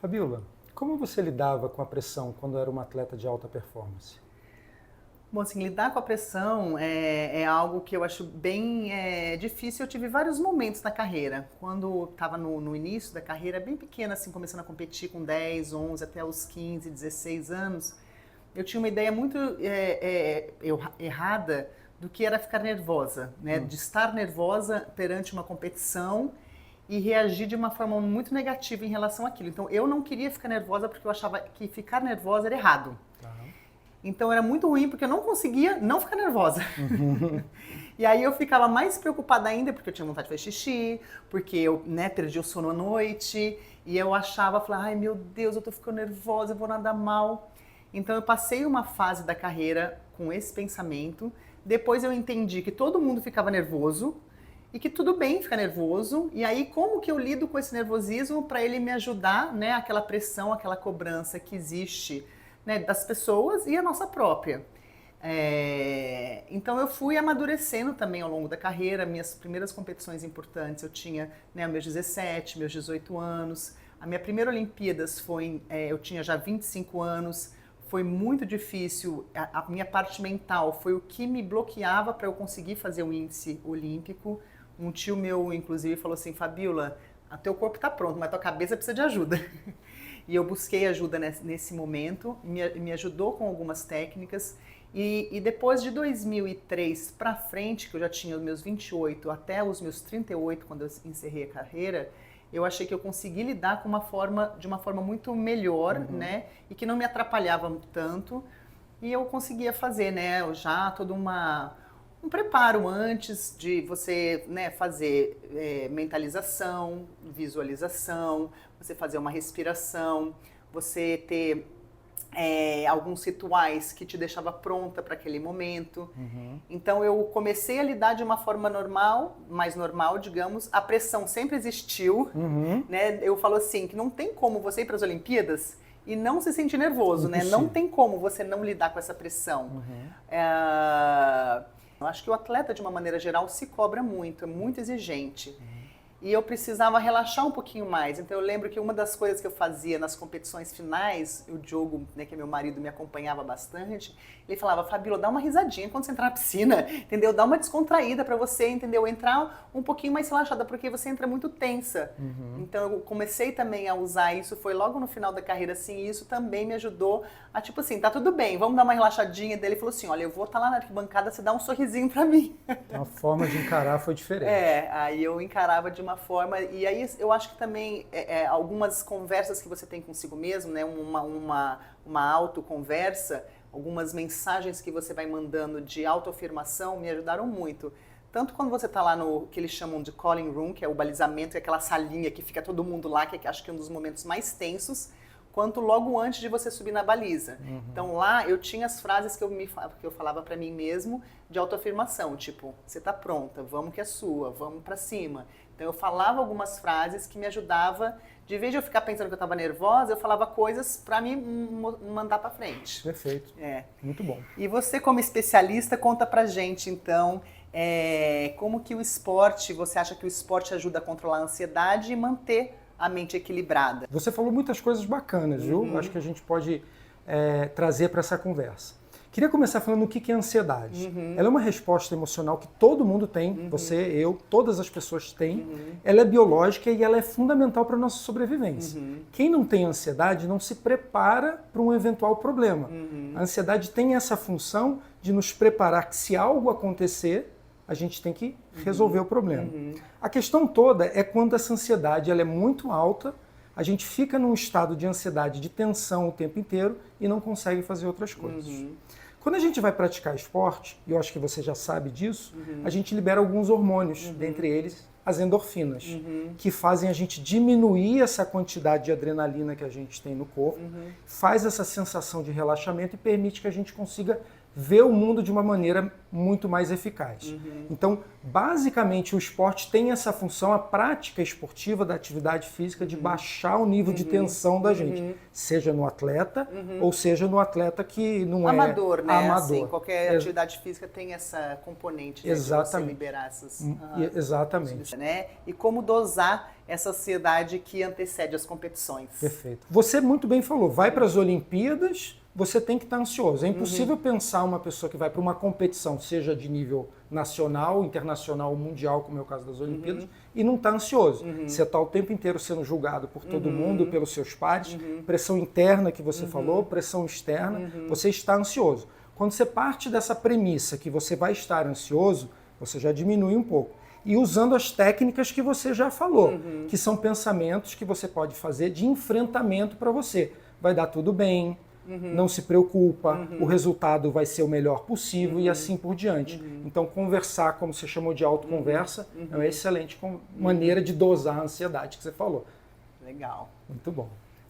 Fabíola, como você lidava com a pressão quando era uma atleta de alta performance? Bom, assim, lidar com a pressão é algo que eu acho bem difícil. Eu tive vários momentos na carreira. Quando estava no início da carreira, bem pequena, assim, começando a competir com 10, 11, até os 15, 16 anos, eu tinha uma ideia muito errada do que era ficar nervosa, né? De estar nervosa perante uma competição e reagir de uma forma muito negativa em relação àquilo. Então, eu não queria ficar nervosa porque eu achava que ficar nervosa era errado. Tá. Então era muito ruim porque eu não conseguia não ficar nervosa. E aí eu ficava mais preocupada ainda porque eu tinha vontade de fazer xixi, porque eu perdi o sono à noite, e eu achava, falava, ai meu Deus, eu tô ficando nervosa, eu vou nadar mal. Então eu passei uma fase da carreira com esse pensamento, depois eu entendi que todo mundo ficava nervoso, e que tudo bem ficar nervoso, e aí como que eu lido com esse nervosismo para ele me ajudar, né, aquela pressão, aquela cobrança que existe, né, das pessoas e a nossa própria. Então eu fui amadurecendo também ao longo da carreira. Minhas primeiras competições importantes eu tinha, né, meus 17, meus 18 anos. A minha primeira Olimpíadas foi, eu tinha já 25 anos. Foi muito difícil. A minha parte mental foi o que me bloqueava para eu conseguir fazer o índice olímpico. Um tio meu, inclusive, falou assim, Fabíola, teu corpo está pronto, mas tua cabeça precisa de ajuda. E eu busquei ajuda nesse momento, me ajudou com algumas técnicas. E depois de 2003 para frente, que eu já tinha os meus 28 até os meus 38, quando eu encerrei a carreira, eu achei que eu consegui lidar de uma forma muito melhor, né? E que não me atrapalhava tanto. E eu conseguia fazer, né? Já todo um preparo antes de você, né, fazer mentalização, visualização, você fazer uma respiração, você ter alguns rituais que te deixava pronta para aquele momento. Então eu comecei a lidar de uma forma normal, mais normal, digamos. A pressão sempre existiu, né? Eu falo assim, que não tem como você ir para as Olimpíadas e não se sentir nervoso, né? Não tem como você não lidar com essa pressão. Eu acho que o atleta, de uma maneira geral, se cobra muito, é muito exigente. E eu precisava relaxar um pouquinho mais. Então eu lembro que uma das coisas que eu fazia nas competições finais, o Diogo, né, que é meu marido, me acompanhava bastante, ele falava, Fabíola, dá uma risadinha quando você entrar na piscina, entendeu? Dá uma descontraída para você, entendeu? Entrar um pouquinho mais relaxada, porque você entra muito tensa. Então eu comecei também a usar isso, foi logo no final da carreira, assim, e isso também me ajudou a, tipo assim, tá tudo bem, vamos dar uma relaxadinha. Daí ele falou assim, olha, eu vou estar lá na arquibancada, você dá um sorrisinho para mim. A forma de encarar foi diferente. Aí eu encarava de uma forma, e aí eu acho que também algumas conversas que você tem consigo mesmo, né, uma autoconversa, algumas mensagens que você vai mandando de autoafirmação me ajudaram muito. Tanto quando você está lá no que eles chamam de calling room, que é o balizamento, que é aquela salinha que fica todo mundo lá, que acho que é um dos momentos mais tensos, quanto logo antes de você subir na baliza. Então lá eu tinha as frases que eu falava para mim mesmo de autoafirmação, tipo, você tá pronta, vamos que é sua, vamos para cima. Então eu falava algumas frases que me ajudava, de vez de eu ficar pensando que eu estava nervosa, eu falava coisas para me mandar para frente. Perfeito. Muito bom. E você, como especialista, conta pra gente então como que você acha que o esporte ajuda a controlar a ansiedade e manter a mente equilibrada? Você falou muitas coisas bacanas, viu? Acho que a gente pode trazer para essa conversa. Queria começar falando o que é ansiedade. Ela é uma resposta emocional que todo mundo tem, você, eu, todas as pessoas têm. Ela é biológica e ela é fundamental para a nossa sobrevivência. Quem não tem ansiedade não se prepara para um eventual problema. A ansiedade tem essa função de nos preparar que se algo acontecer, a gente tem que resolver o problema. A questão toda é quando essa ansiedade ela é muito alta, a gente fica num estado de ansiedade, de tensão o tempo inteiro e não consegue fazer outras coisas. Quando a gente vai praticar esporte, e eu acho que você já sabe disso, a gente libera alguns hormônios, dentre eles as endorfinas, que fazem a gente diminuir essa quantidade de adrenalina que a gente tem no corpo, faz essa sensação de relaxamento e permite que a gente consiga ver o mundo de uma maneira muito mais eficaz. Então, basicamente, o esporte tem essa função, a prática esportiva da atividade física, de baixar o nível de tensão da gente, seja no atleta ou seja no atleta que não amador, é né? amador. Assim, qualquer atividade física tem essa componente, né, de você liberar essas... Exatamente. Né? E como dosar essa ansiedade que antecede as competições. Perfeito. Você muito bem falou, vai para as Olimpíadas, você tem que estar ansioso. É impossível pensar uma pessoa que vai para uma competição, seja de nível nacional, internacional ou mundial, como é o caso das Olimpíadas, e não está ansioso. Você está o tempo inteiro sendo julgado por todo mundo, pelos seus pares, pressão interna que você falou, pressão externa, você está ansioso. Quando você parte dessa premissa que você vai estar ansioso, você já diminui um pouco. E usando as técnicas que você já falou, que são pensamentos que você pode fazer de enfrentamento para você. Vai dar tudo bem, não se preocupa, o resultado vai ser o melhor possível e assim por diante. Então, conversar, como você chamou de autoconversa, é uma excelente maneira de dosar a ansiedade que você falou. Legal. Muito bom.